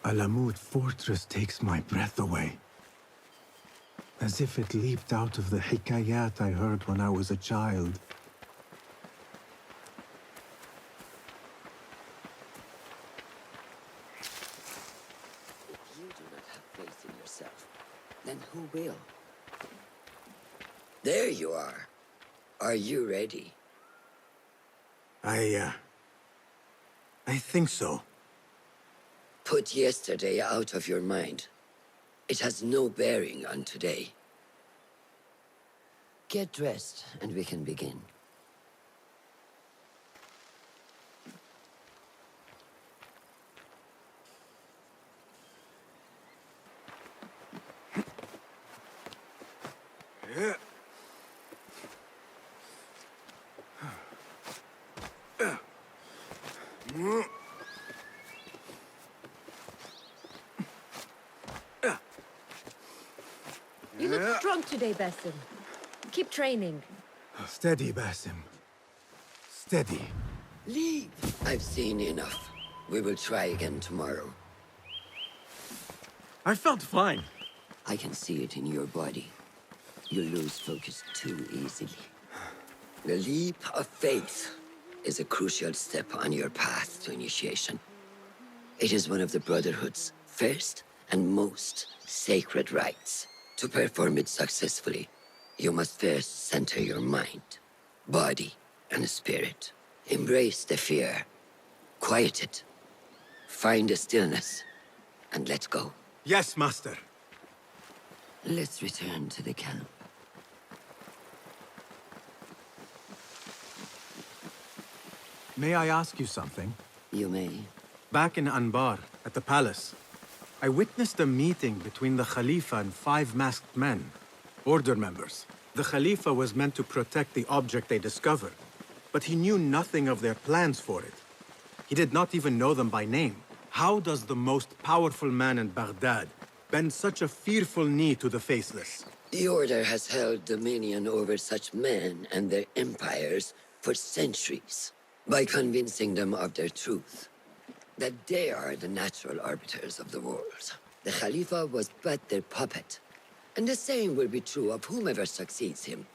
Alamut fortress takes my breath away. As if it leaped out of the hikayat I heard when I was a child. If you do not have faith in yourself, then who will? There you are. Are you ready? I think so. Put yesterday out of your mind. It has no bearing on today. Get dressed, and we can begin. You look strong today, Basim. Keep training. Steady, Basim. Steady. Leave! I've seen enough. We will try again tomorrow. I felt fine. I can see it in your body. You lose focus too easily. The leap of faith is a crucial step on your path to initiation. It is one of the Brotherhood's first and most sacred rites. To perform it successfully, you must first center your mind, body, and spirit. Embrace the fear. Quiet it. Find a stillness, and let go. Yes, Master. Let's return to the camp. May I ask you something? You may. Back in Anbar, at the palace, I witnessed a meeting between the Khalifa and 5 masked men, Order members. The Khalifa was meant to protect the object they discovered, but he knew nothing of their plans for it. He did not even know them by name. How does the most powerful man in Baghdad bend such a fearful knee to the faceless? The Order has held dominion over such men and their empires for centuries, by convincing them of their truth, that they are the natural arbiters of the world. The Khalifa was but their puppet, and the same will be true of whomever succeeds him.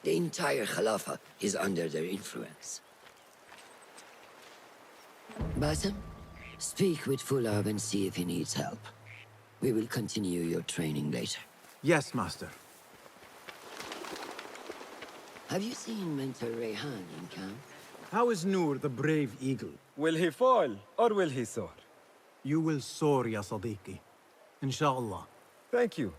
The entire Khalifa is under their influence. Basim, speak with Fulab and see if he needs help. We will continue your training later. Yes, Master. Have you seen Mentor Rayhan in camp? How is Noor, the brave eagle? Will he fall, or will he soar? You will soar, ya Sadiqi. Inshallah. Thank you.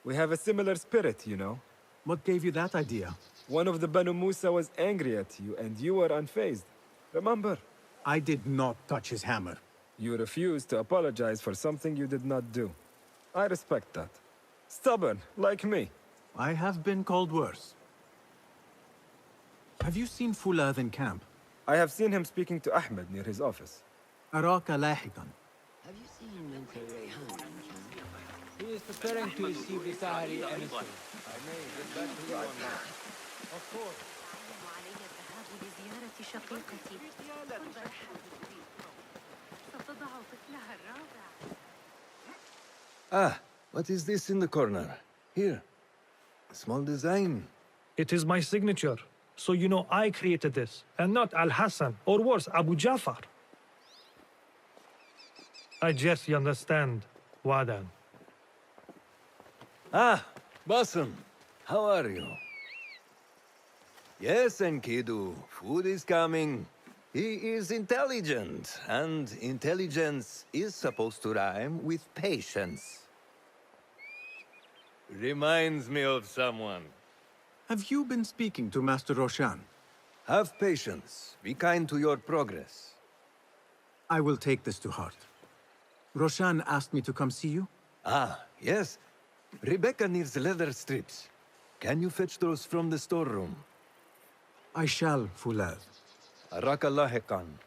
We have a similar spirit, you know. What gave you that idea? One of the Banu Musa was angry at you, and you were unfazed. Remember? I did not touch his hammer. You refused to apologize for something you did not do. I respect that. Stubborn, like me. I have been called worse. Have you seen Fulad in camp? I have seen him speaking to Ahmed near his office. أراك لاحقا. Have you seen Mentor Rayhan in camp? He is preparing to receive the Sahari emissary. I may get back to you on that. Of course. علي الذهاب لزيارة شقيقتي. ستضع طفلها الرابع. Ah, what is this in the corner? Here. A small design. It is my signature. So you know I created this, and not Al-Hassan, or worse, Abu Jafar. I guess you understand, Wadan. Ah, Basim. How are you? Yes, Enkidu. Food is coming. He is intelligent, and intelligence is supposed to rhyme with patience. Reminds me of someone. Have you been speaking to Master Roshan? Have patience. Be kind to your progress. I will take this to heart. Roshan asked me to come see you? Ah, yes. Rebecca needs leather strips. Can you fetch those from the storeroom? I shall, Fulad. Arakallah Khan.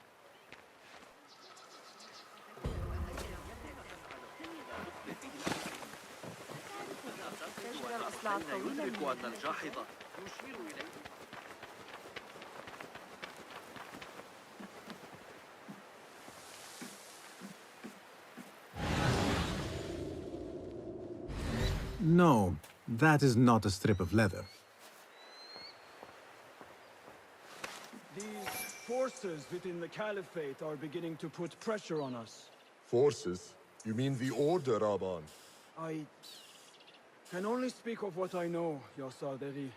No, that is not a strip of leather. These forces within the Caliphate are beginning to put pressure on us. Forces? You mean the Order, Aban? I can only speak of what I know, Ya Saderi.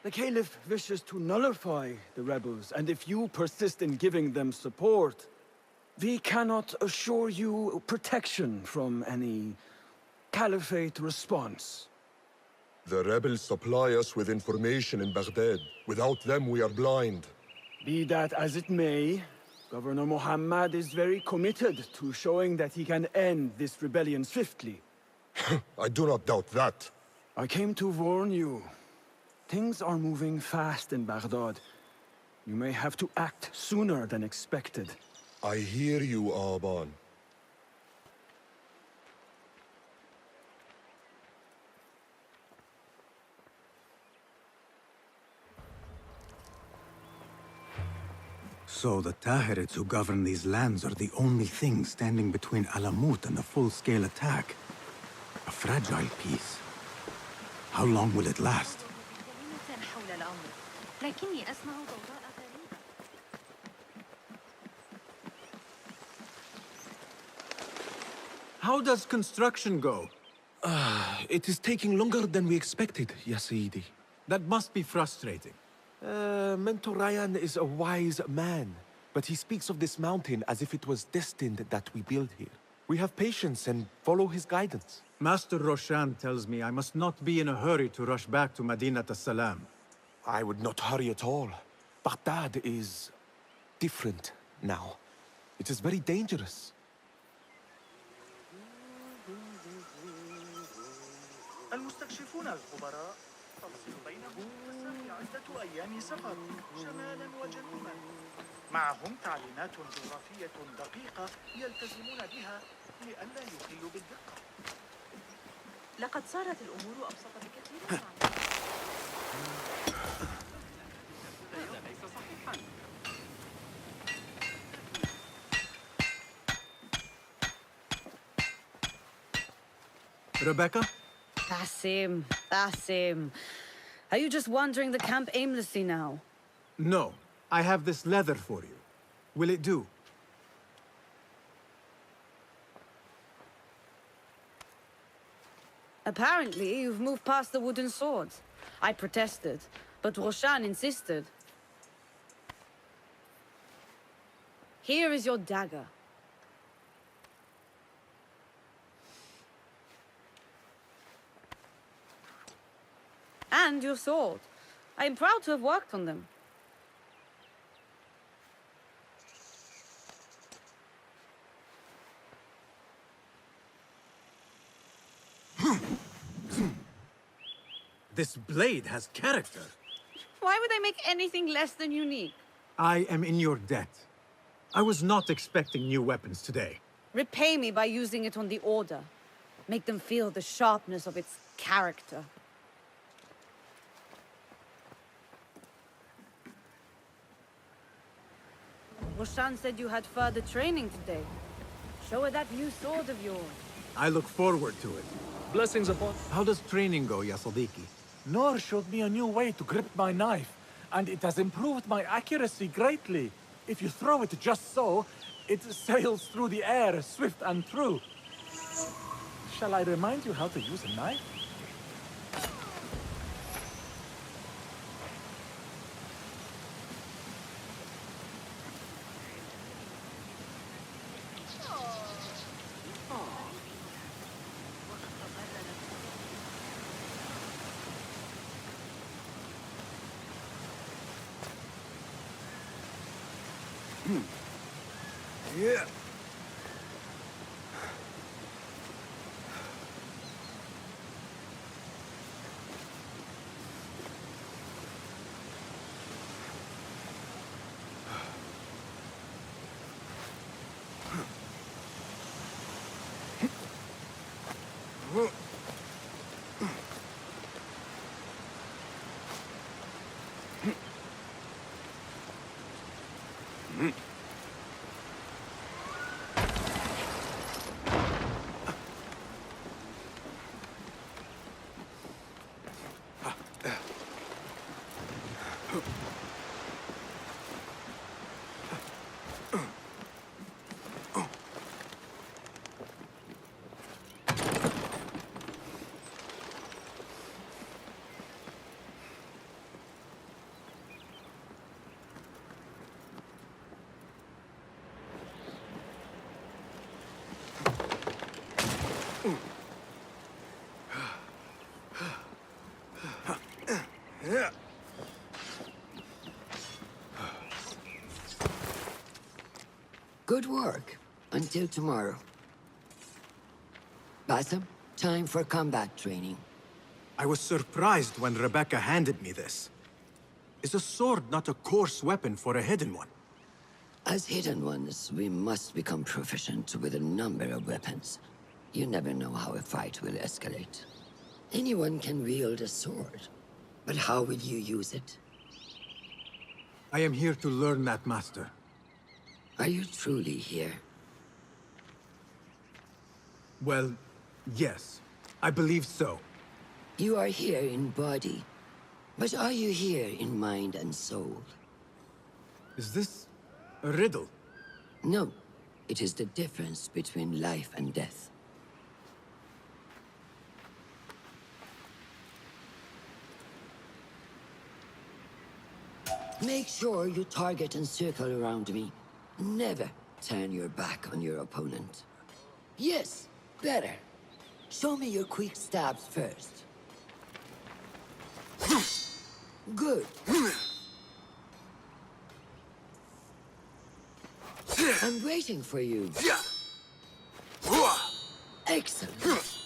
The Caliph wishes to nullify the rebels, and if you persist in giving them support, we cannot assure you protection from any Caliphate response. The rebels supply us with information in Baghdad. Without them, we are blind. Be that as it may, Governor Muhammad is very committed to showing that he can end this rebellion swiftly. I do not doubt that. I came to warn you. Things are moving fast in Baghdad. You may have to act sooner than expected. I hear you, Aban. So the Tahirids who govern these lands are the only thing standing between Alamut and a full-scale attack. A fragile peace. How long will it last? How does construction go? It is taking longer than we expected, Ya Sayyidi. That must be frustrating. Mentor Ryan is a wise man, but he speaks of this mountain as if it was destined that we build here. We have patience and follow his guidance. Master Roshan tells me I must not be in a hurry to rush back to Madinat as-Salam. I would not hurry at all. Baghdad is different now. It is very dangerous. المستكشفون الخبراء تفصل بينهم مسافة عدة أيام سفر شمالا وجنوبا. معهم تعليمات جغرافية دقيقة يلتزمون بها لئلا يخلوا بالدقة. لقد صارت الأمور أبسط بكثير. ليس صحيحا. Rebecca? Basim. Are you just wandering the camp aimlessly now? No. I have this leather for you. Will it do? Apparently, you've moved past the wooden swords. I protested, but Roshan insisted. Here is your dagger. And your sword. I am proud to have worked on them. This blade has character. Why would I make anything less than unique? I am in your debt. I was not expecting new weapons today. Repay me by using it on the Order. Make them feel the sharpness of its character. Roshan said you had further training today. Show her that new sword of yours. I look forward to it. Blessings upon... How does training go, Ya Sadiqi? Noor showed me a new way to grip my knife, and it has improved my accuracy greatly. If you throw it just so, it sails through the air, swift and true. Shall I remind you how to use a knife? Yeah. Good work. Until tomorrow. Basim, time for combat training. I was surprised when Rebecca handed me this. Is a sword not a coarse weapon for a hidden one? As hidden ones, we must become proficient with a number of weapons. You never know how a fight will escalate. Anyone can wield a sword, but how will you use it? I am here to learn that, Master. Are you truly here? Well, yes. I believe so. You are here in body, but are you here in mind and soul? Is this a riddle? No. It is the difference between life and death. Make sure you target and circle around me. Never turn your back on your opponent. Yes, better. Show me your quick stabs first. Good. I'm waiting for you. Excellent.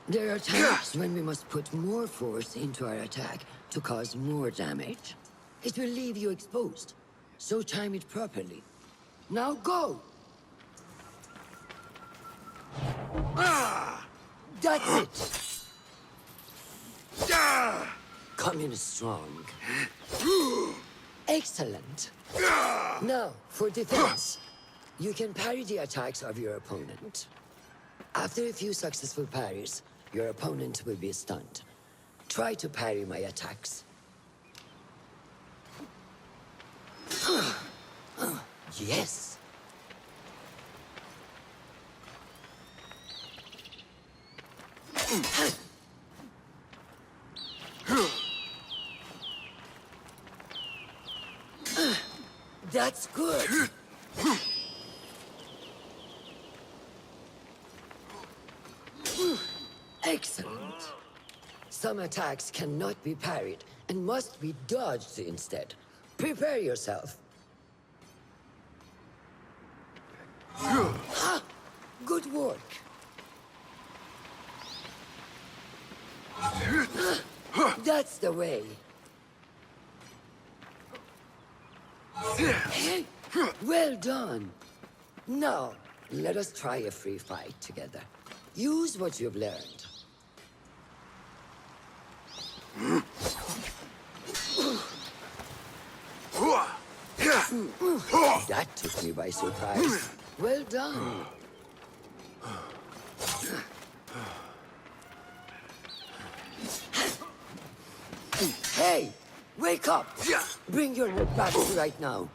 There are times when we must put more force into our attack to cause more damage. It will leave you exposed, so time it properly. Now go! That's it! Come in strong. Excellent. Now, for defense. You can parry the attacks of your opponent. After a few successful parries, your opponent will be stunned. Try to parry my attacks. Yes. That's good. Excellent. Some attacks cannot be parried and must be dodged instead. Prepare yourself. Good work. That's the way. Well done. Now, let us try a free fight together. Use what you've learned. That took me by surprise. Well done. Hey! Wake up! Bring your head back right now.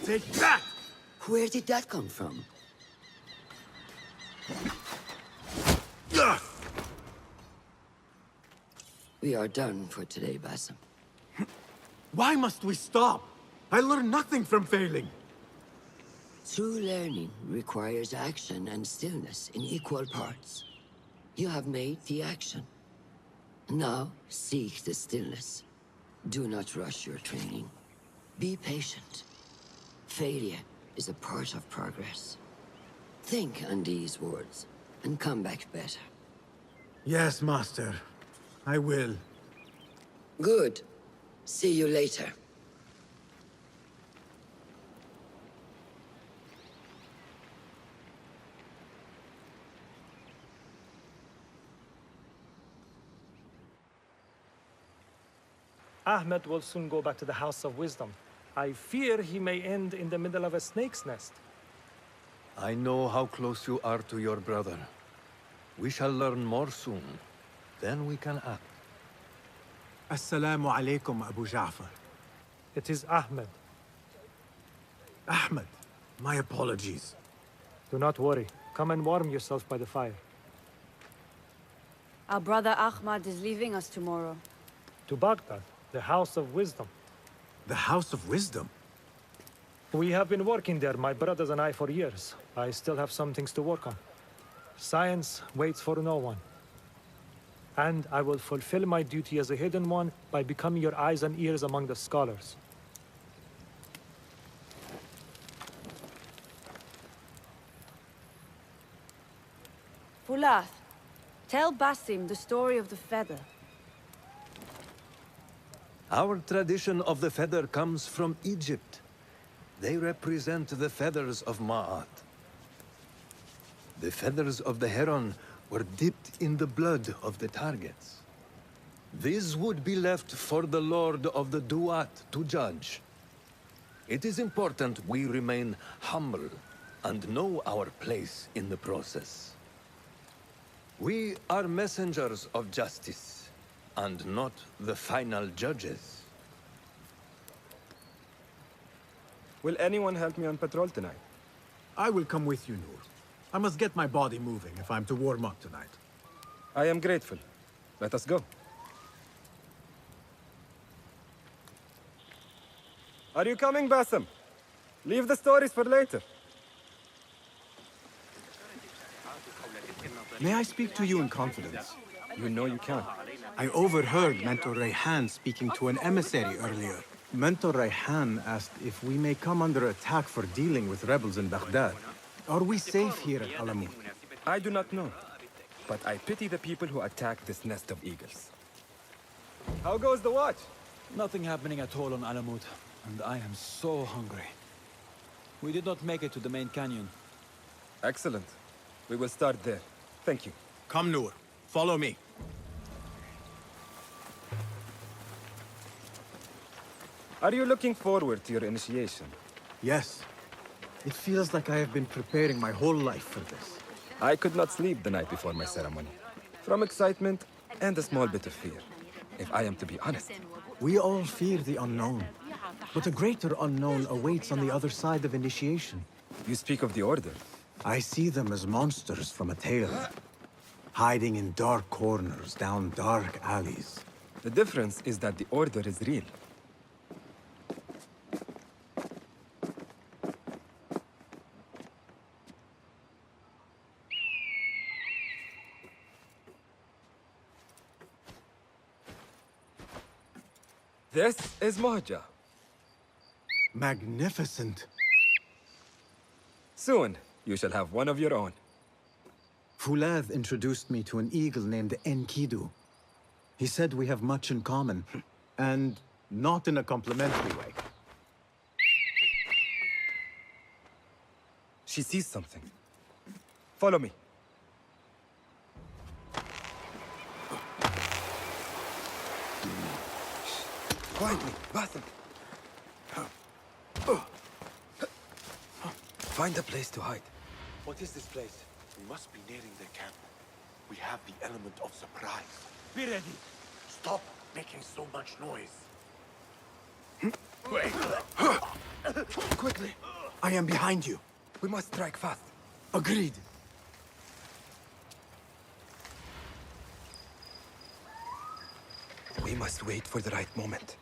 Take that! Where did that come from? We are done for today, Basim. Why must we stop? I learned nothing from failing. True learning requires action and stillness in equal parts. You have made the action. Now, seek the stillness. Do not rush your training. Be patient. Failure is a part of progress. Think on these words, and come back better. Yes, Master. I will. Good. See you later. Ahmed will soon go back to the House of Wisdom. I fear he may end in the middle of a snake's nest. I know how close you are to your brother. We shall learn more soon. Then we can act. Assalamu alaikum, Abu Ja'far. It is Ahmed. Ahmed, my apologies. Do not worry. Come and warm yourself by the fire. Our brother Ahmad is leaving us tomorrow. To Baghdad, the House of Wisdom. The House of Wisdom? We have been working there, my brothers and I, for years. I still have some things to work on. Science waits for no one. And I will fulfill my duty as a hidden one by becoming your eyes and ears among the scholars. Fulath, tell Basim the story of the feather. Our tradition of the feather comes from Egypt. They represent the feathers of Ma'at. The feathers of the heron were dipped in the blood of the targets. These would be left for the Lord of the Duat to judge. It is important we remain humble and know our place in the process. We are messengers of justice, and not the final judges. Will anyone help me on patrol tonight? I will come with you, Noor. I must get my body moving if I'm to warm up tonight. I am grateful. Let us go. Are you coming, Basim? Leave the stories for later. May I speak to you in confidence? You know you can. I overheard Mentor Rayhan speaking to an emissary earlier. Mentor Rayhan asked if we may come under attack for dealing with rebels in Baghdad. Are we safe here at Alamut? I do not know, but I pity the people who attack this nest of eagles. How goes the watch? Nothing happening at all on Alamut, and I am so hungry. We did not make it to the main canyon. Excellent. We will start there. Thank you. Come, Noor. Follow me. Are you looking forward to your initiation? Yes. It feels like I have been preparing my whole life for this. I could not sleep the night before my ceremony. From excitement and a small bit of fear, if I am to be honest. We all fear the unknown. But a greater unknown awaits on the other side of initiation. You speak of the Order. I see them as monsters from a tale. Hiding in dark corners, down dark alleys. The difference is that the Order is real. This is Mahja. Magnificent. Soon, you shall have one of your own. Fulath introduced me to an eagle named Enkidu. He said we have much in common, and not in a complimentary way. She sees something. Follow me. Quietly, Basim. Find a place to hide. What is this place? We must be nearing the camp. We have the element of surprise. Be ready. Stop making so much noise. Quickly. I am behind you. We must strike fast. Agreed. We must wait for the right moment.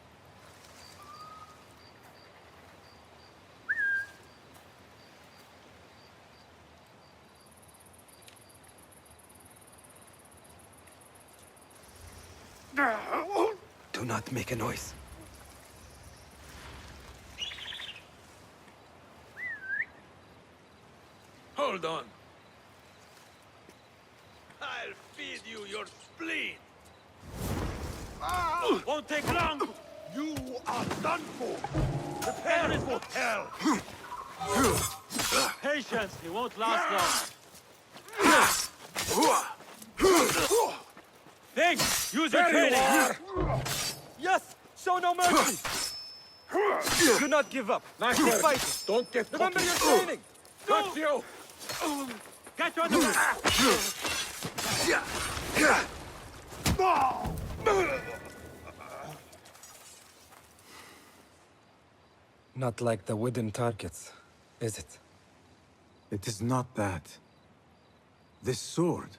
Do not make a noise. Hold on. I'll feed you your spleen. Won't take long. You are done for. Prepare for hell. Patience, it won't last long. Think, use your training. Yes, Show no mercy! Do not give up. Keep fighting. Don't get Remember your training. Got you! Get you on the back! Not like the wooden targets, is it? It is not that. This sword.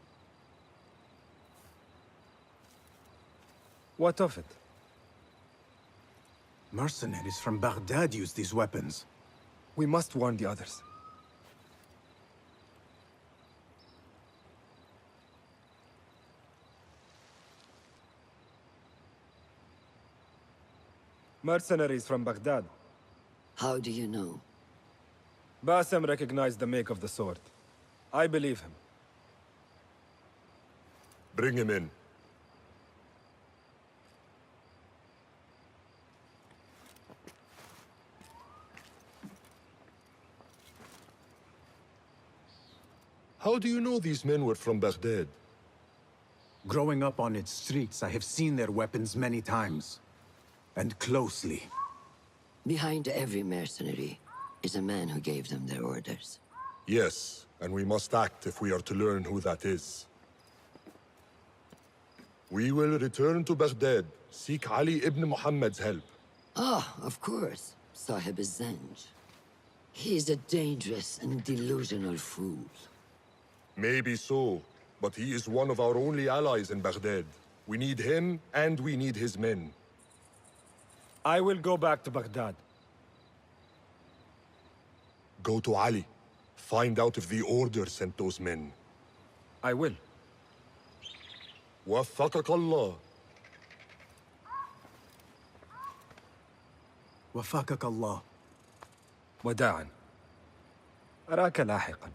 What of it? Mercenaries from Baghdad use these weapons. We must warn the others. Mercenaries from Baghdad. How do you know? Basim recognized the make of the sword. I believe him. Bring him in. How do you know these men were from Baghdad? Growing up on its streets, I have seen their weapons many times. And closely. Behind every mercenary is a man who gave them their orders. Yes, and we must act if we are to learn who that is. We will return to Baghdad, seek Ali ibn Muhammad's help. Ah, of course. Sahib is Zanj. He is a dangerous and delusional fool. Maybe so, but he is one of our only allies in Baghdad. We need him, and we need his men. I will go back to Baghdad. Go to Ali. Find out if the Order sent those men. I will. وفقك الله. وفقك الله. وداعا. أراك لاحقا.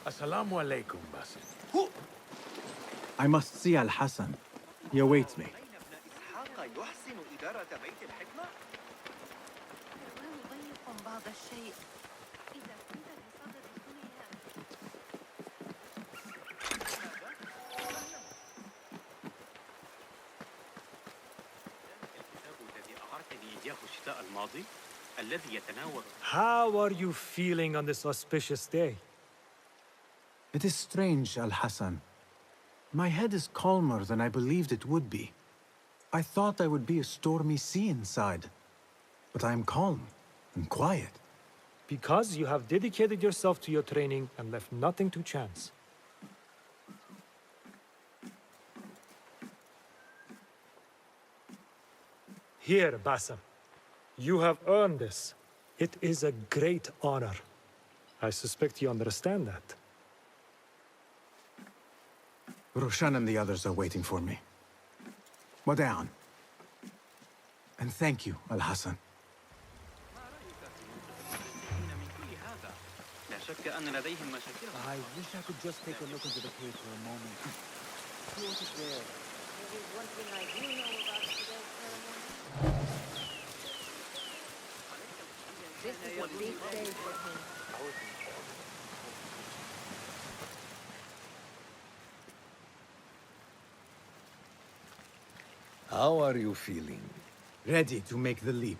Assalamu alaikum, Basim. I must see Al-Hassan. He awaits me. How are you feeling on this auspicious day? It is strange, Al-Hassan. My head is calmer than I believed it would be. I thought I would be a stormy sea inside. But I am calm and quiet. Because you have dedicated yourself to your training and left nothing to chance. Here, Basim. You have earned this. It is a great honor. I suspect you understand that. Roshan and the others are waiting for me. Wada'an. And thank you, Al-Hassan. I wish I could just take a look into the cave for a moment. See what is there. There is one thing I do know about today's ceremony. This is a big day for him. How are you feeling? Ready to make the leap.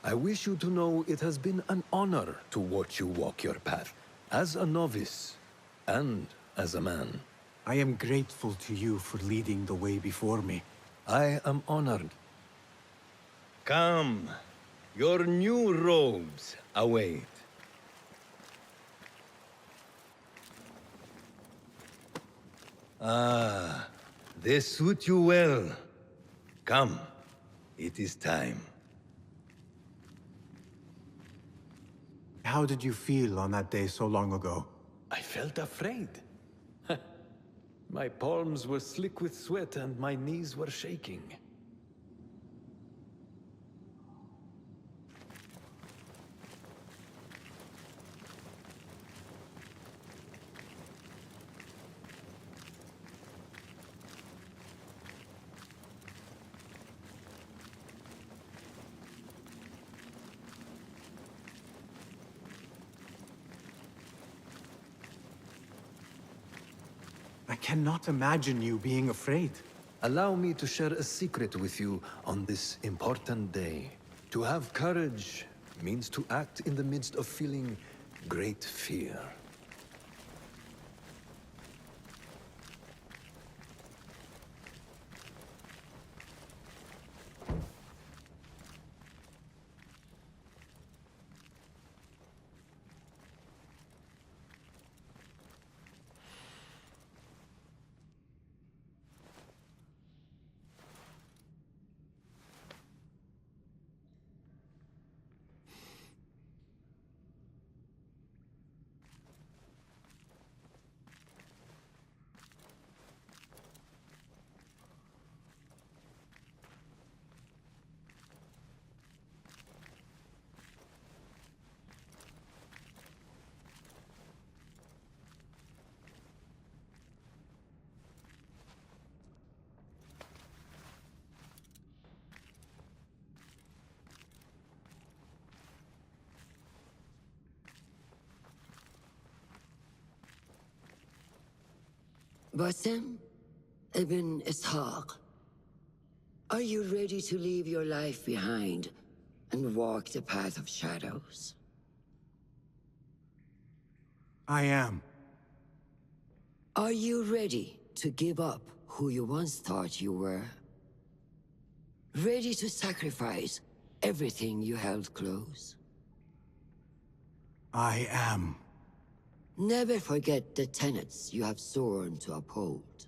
I wish you to know it has been an honor to watch you walk your path, as a novice and as a man. I am grateful to you for leading the way before me. I am honored. Come, your new robes await. Ah, they suit you well. Come, it is time. How did you feel on that day so long ago? I felt afraid. My palms were slick with sweat and my knees were shaking. I cannot imagine you being afraid. Allow me to share a secret with you on this important day. To have courage means to act in the midst of feeling great fear. Basim Ibn Ishaq, are you ready to leave your life behind and walk the path of shadows? I am. Are you ready to give up who you once thought you were? Ready to sacrifice everything you held close? I am. Never forget the tenets you have sworn to uphold.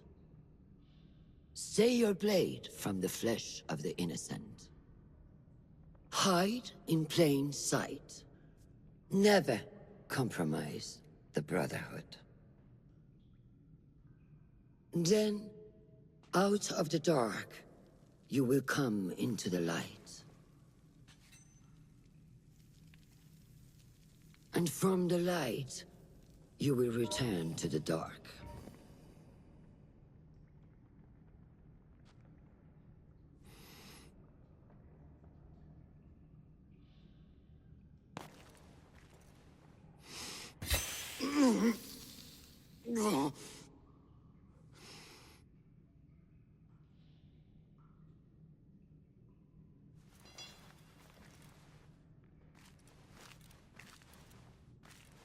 Stay your blade from the flesh of the innocent. Hide in plain sight. Never compromise the Brotherhood. Then, out of the dark, you will come into the light. And from the light, you will return to the dark.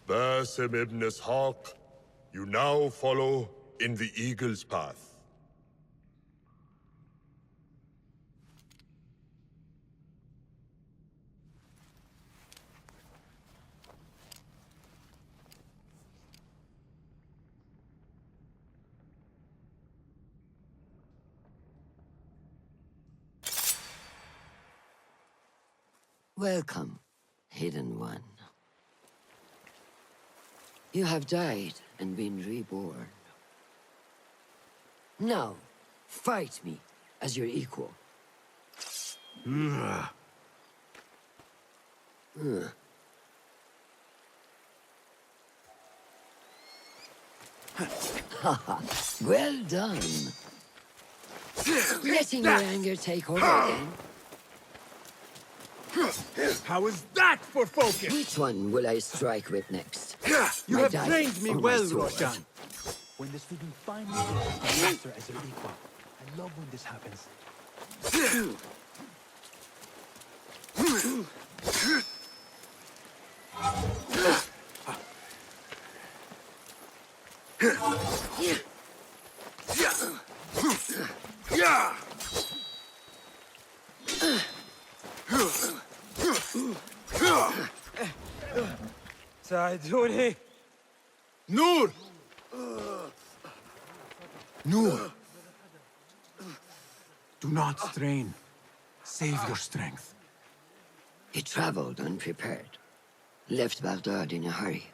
Basim Ibn Ishaq, you now follow in the Eagle's path. Welcome, Hidden One. You have died and been reborn. Now, fight me as your equal. Well done. Letting your anger take over again. How is that for focus? Which one will I strike with next? You My have dice trained me or my well, sword? Roshan. When the student finally gets his master as their equal. I love when this happens. ساعدوني. Noor! Noor! Do not strain. Save your strength. He traveled unprepared. Left Baghdad in a hurry.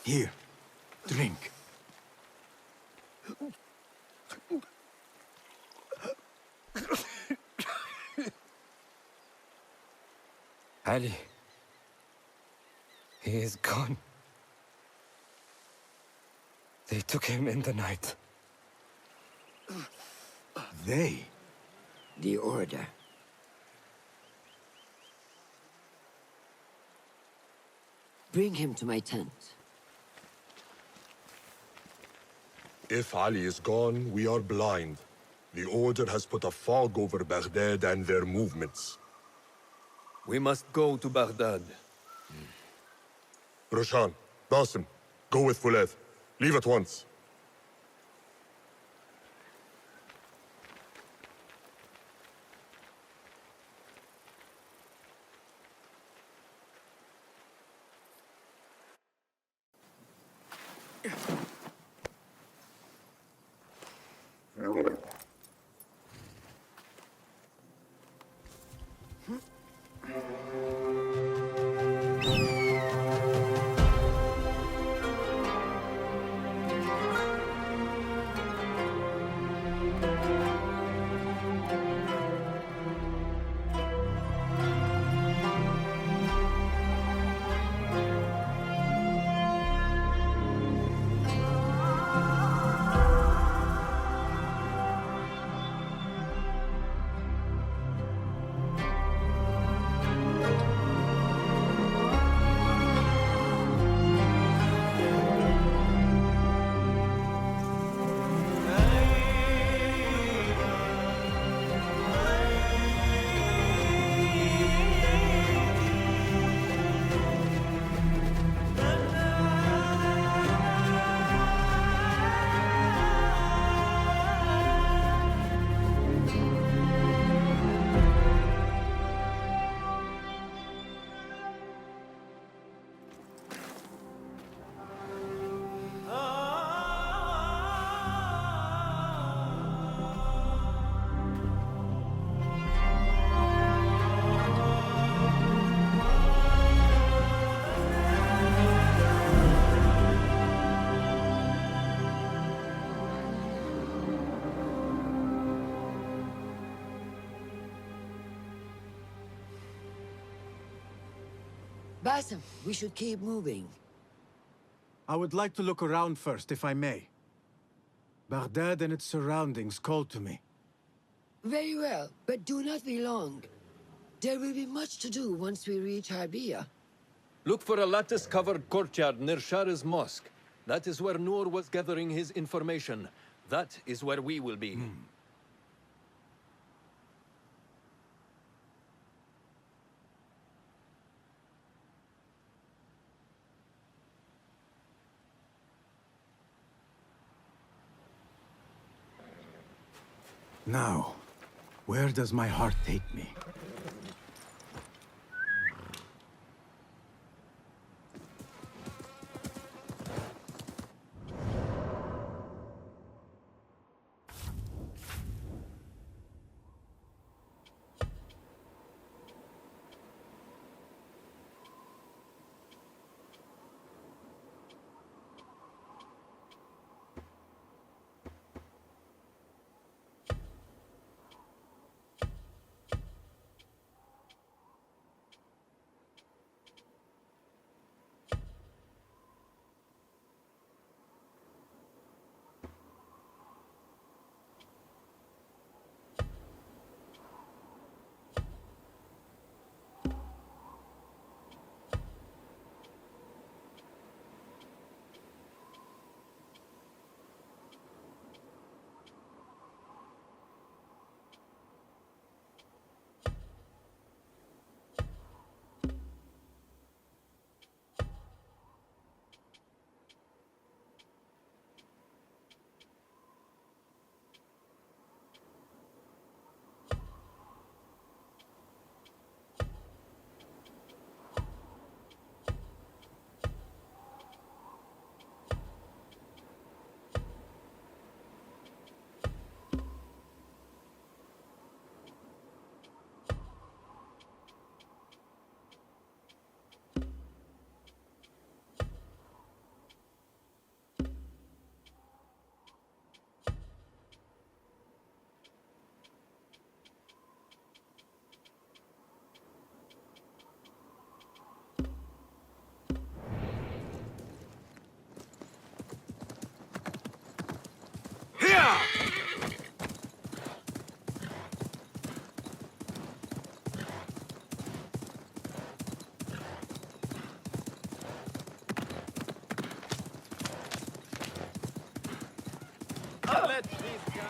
Here, drink. Ali. He is gone. They took him in the night. They? The Order. Bring him to my tent. If Ali is gone, we are blind. The Order has put a fog over Baghdad and their movements. We must go to Baghdad. Roshan, Basim, go with Fulad. Leave at once. Basim, we should keep moving. I would like to look around first, if I may. Baghdad and its surroundings call to me. Very well, but do not be long. There will be much to do once we reach Harbiya. Look for a lattice-covered courtyard near Shah's mosque. That is where Noor was gathering his information. That is where we will be. Now, where does my heart take me? Let these guys...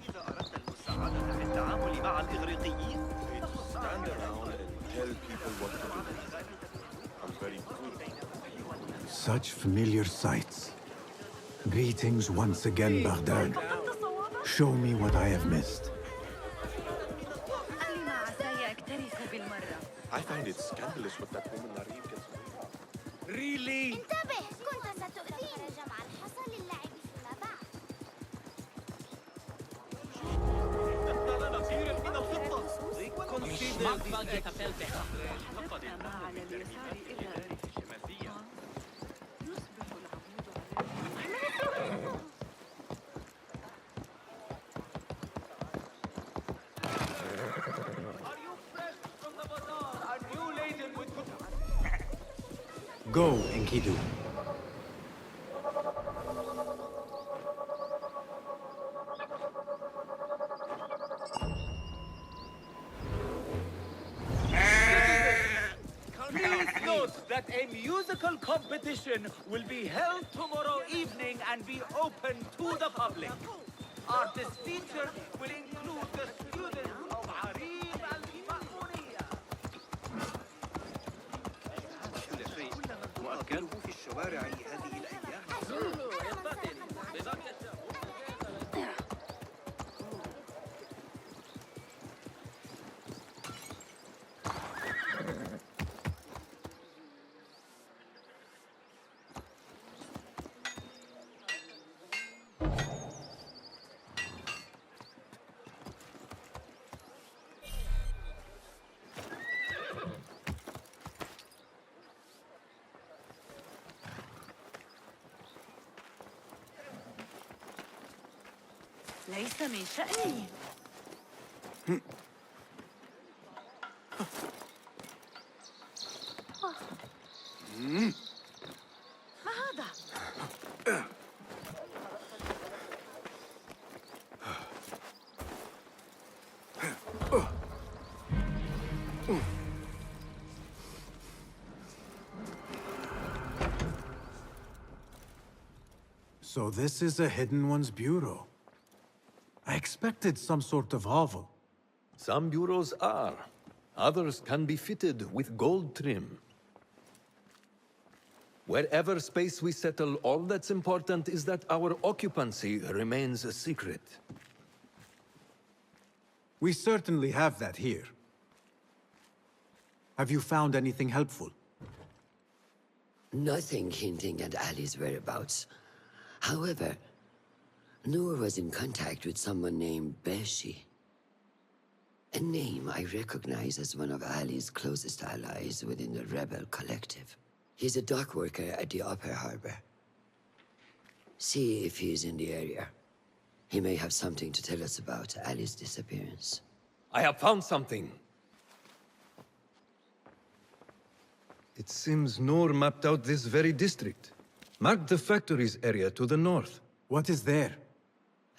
إذا أردت المساعدة في التعامل مع الإغريقيين Stand around and tell people what to do. I'm very good. Such familiar sights. Greetings once again, Baghdad. Show me what I have missed. I find it scandalous what that woman Narib gets away with. Really? انتبه كنت ستؤذي خرج مع الحصى للعب فيما بعد Go, Enkidu. Please note that a musical competition will be held tomorrow evening and be open to the public. Artist featured will include the students of Arib al-Ma'muniyya. كل شيء مؤكده في الشوارع هذه الأيام. ليس من شأني. ما هذا؟ So this is a Hidden One's bureau. I expected some sort of hovel. Some bureaus are. Others can be fitted with gold trim. Wherever space we settle, all that's important is that our occupancy remains a secret. We certainly have that here. Have you found anything helpful? Nothing hinting at Ali's whereabouts. However, Noor was in contact with someone named Beshi. A name I recognize as one of Ali's closest allies within the rebel collective. He's a dock worker at the Upper Harbor. See if he's in the area. He may have something to tell us about Ali's disappearance. I have found something. It seems Noor mapped out this very district. Mark the factories area to the north. What is there?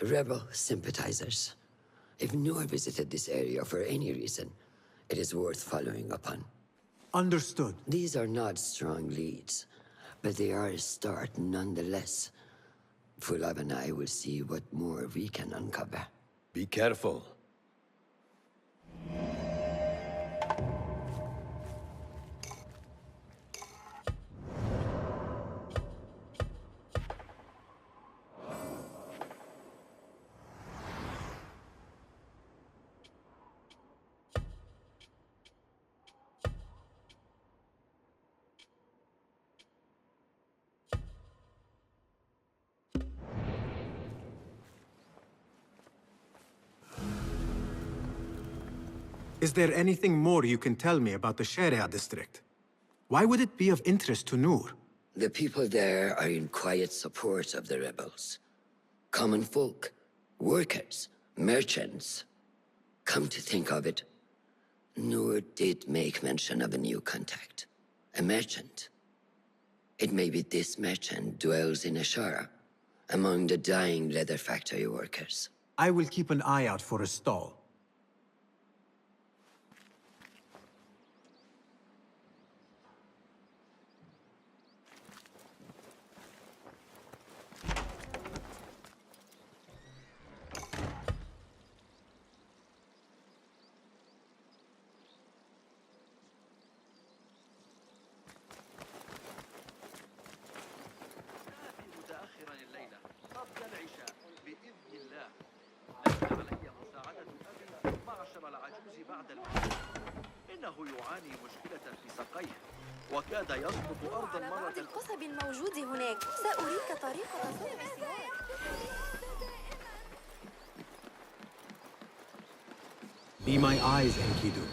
Rebel sympathizers. If Noor visited this area for any reason, it is worth following up on. Understood. These are not strong leads, but they are a start nonetheless. Fulab and I will see what more we can uncover. Be careful. Is there anything more you can tell me about the Sharia district? Why would it be of interest to Noor? The people there are in quiet support of the rebels. Common folk, workers, merchants. Come to think of it, Noor did make mention of a new contact. A merchant. It may be this merchant dwells in Ashara, among the dying leather factory workers. I will keep an eye out for a stall. إنه يعاني مشكلة في ساقيه وكاد يسقط أرضا على مرة. بعض القصب الموجود هناك سأريك طريقة صنع السواك. Be my eyes, Enkidu.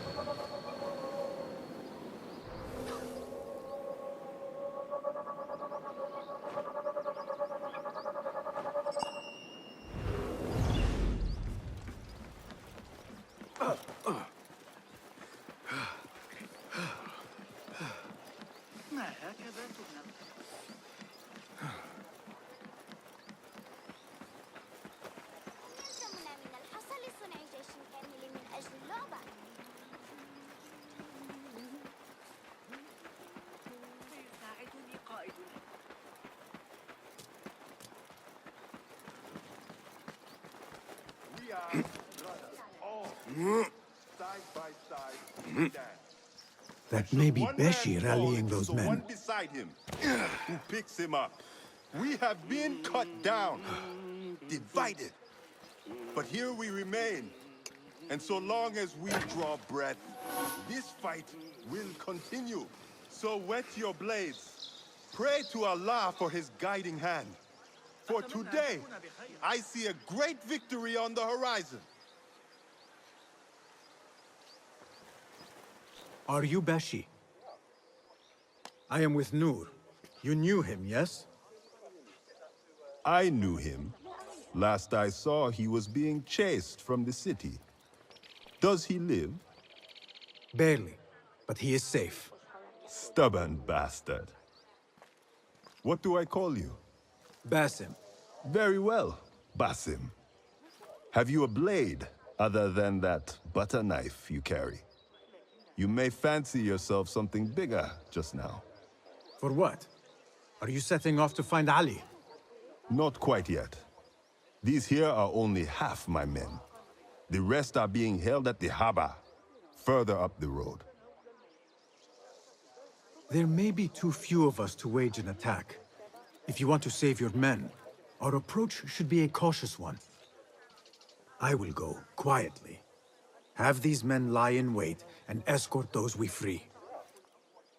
يلزمنا من الحصى لصنع جيش كامل من أجل اللعبة. ساعدني قائد. We are brothers, all side by side. That may be One Beshi man rallying falls, those so men. one beside him who picks him up. We have been cut down, divided, but here we remain. And so long as we draw breath, this fight will continue. So wet your blades. Pray to Allah for his guiding hand. For today, I see a great victory on the horizon. Are you Beshi? I am with Nur. You knew him, yes? I knew him. Last I saw, he was being chased from the city. Does he live? Barely, but he is safe. Stubborn bastard. What do I call you? Basim. Very well, Basim. Have you a blade other than that butter knife you carry? You may fancy yourself something bigger just now. For what? Are you setting off to find Ali? Not quite yet. These here are only half my men. The rest are being held at the Haba, further up the road. There may be too few of us to wage an attack. If you want to save your men, our approach should be a cautious one. I will go quietly. Have these men lie in wait and escort those we free.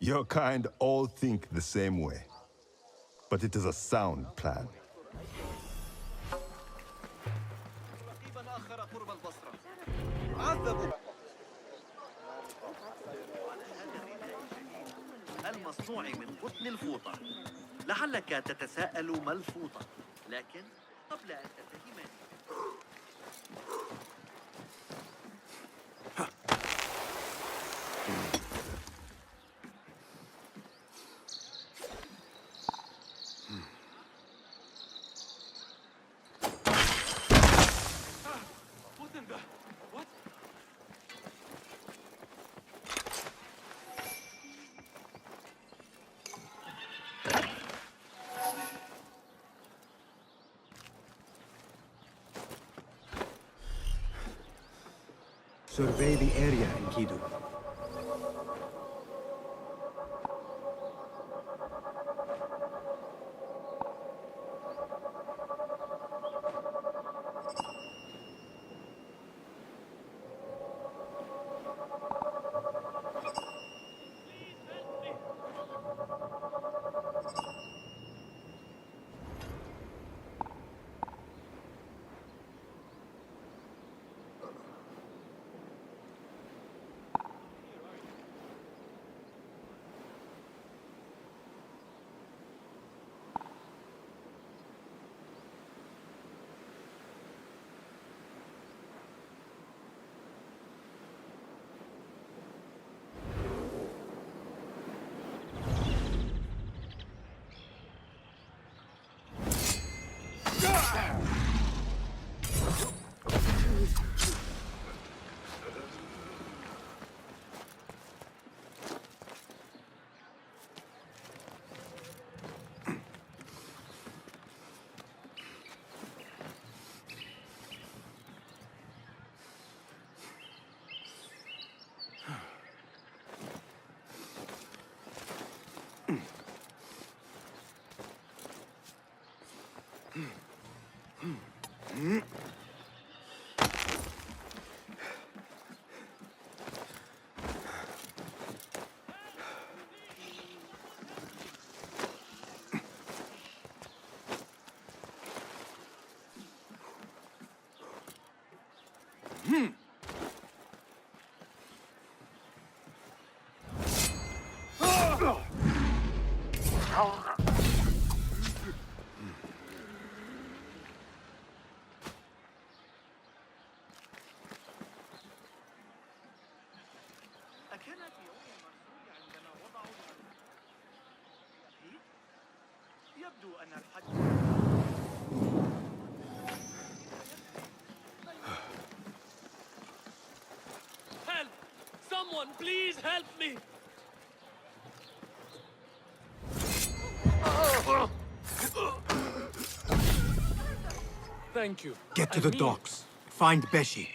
Your kind all think the same way. But it is a sound plan. المصنوع من قطن الفوطة. لعلك تتساءل ما الفوطة، لكن قبل أن تتهمني Survey the area, Enkidu. يبدو أن الحج Help! Someone, please help me! Thank you. Get to the docks. Find Beshi.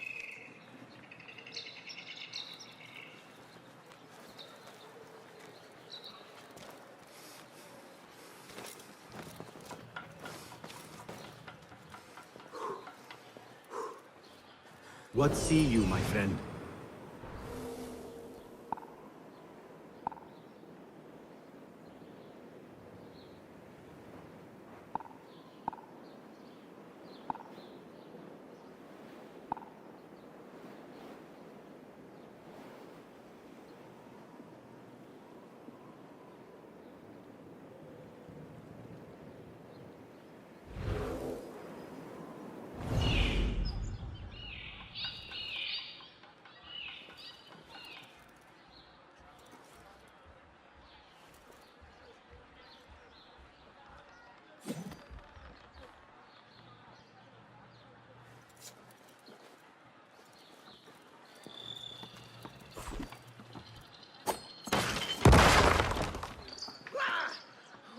What see you, my friend?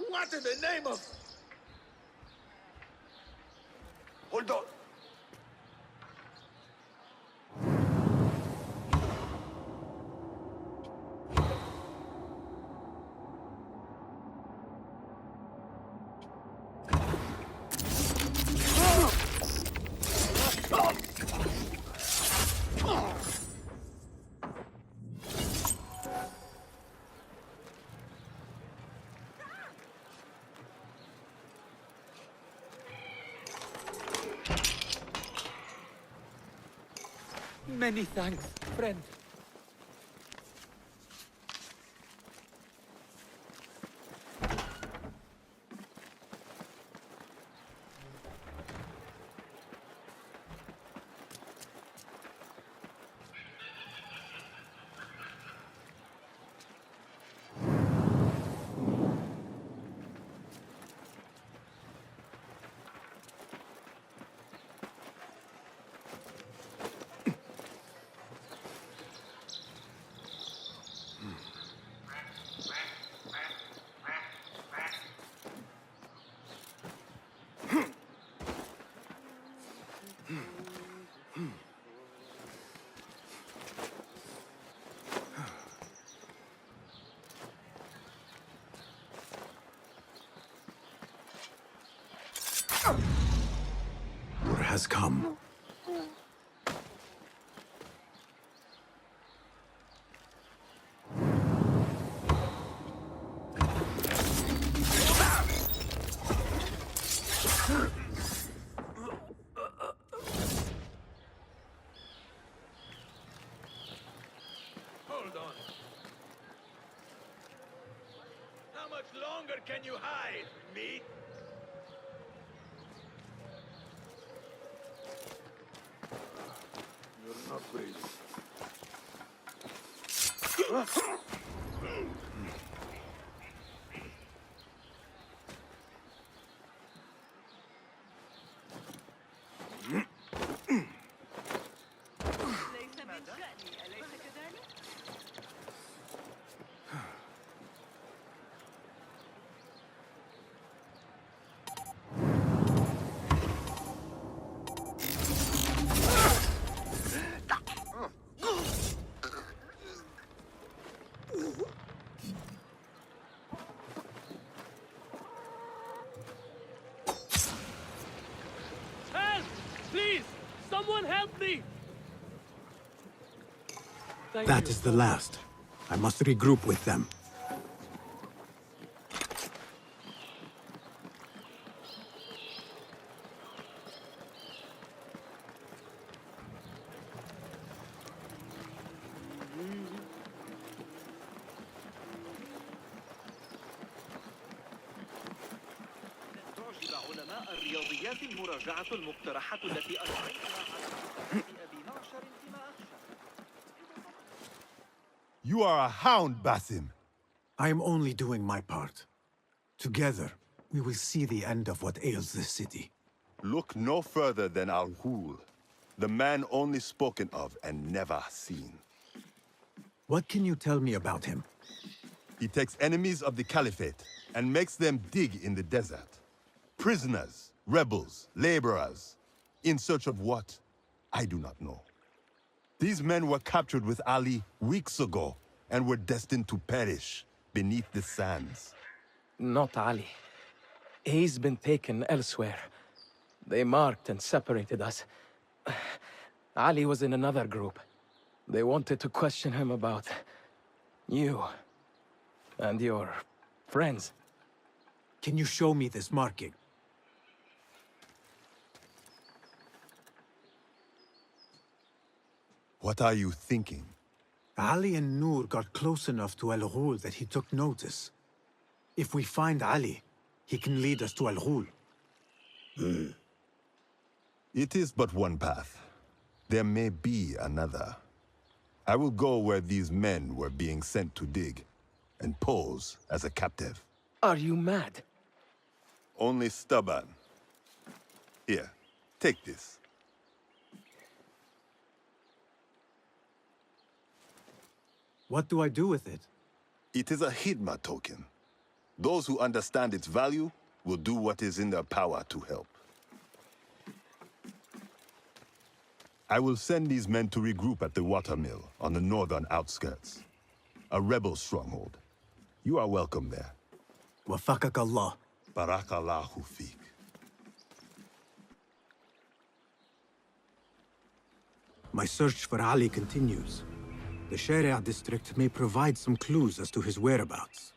What in the name of... Hold on. Many thanks, friend. War has come. Hold on. How much longer can you hide, meat? You're not brave. Help! Please! Someone help me! That is the last. I must regroup with them. تعجب علماء الرياضيات المراجعة المقترحة التي أجريتها على أبي معشر فيما أخشى. You are a hound, Basim. I am only doing my part. Together, we will see the end of what ails this city. Look no further than Al-Ghul, the man only spoken of and never seen. What can you tell me about him? He takes enemies of the Caliphate and makes them dig in the desert. Prisoners, rebels, laborers. In search of what? I do not know. These men were captured with Ali weeks ago and were destined to perish beneath the sands. Not Ali. He's been taken elsewhere. They marked and separated us. Ali was in another group. They wanted to question him about you and your friends. Can you show me this marking? What are you thinking? Ali and Noor got close enough to Al-Ghul that he took notice. If we find Ali, he can lead us to Al-Ghul. It is but one path. There may be another. I will go where these men were being sent to dig, and pose as a captive. Are you mad? Only stubborn. Here, take this. What do I do with it? It is a Hidma token. Those who understand its value will do what is in their power to help. I will send these men to regroup at the watermill on the northern outskirts. A rebel stronghold. You are welcome there. Wafakak Allah. Barakallahu feek. My search for Ali continues. The Sharia district may provide some clues as to his whereabouts.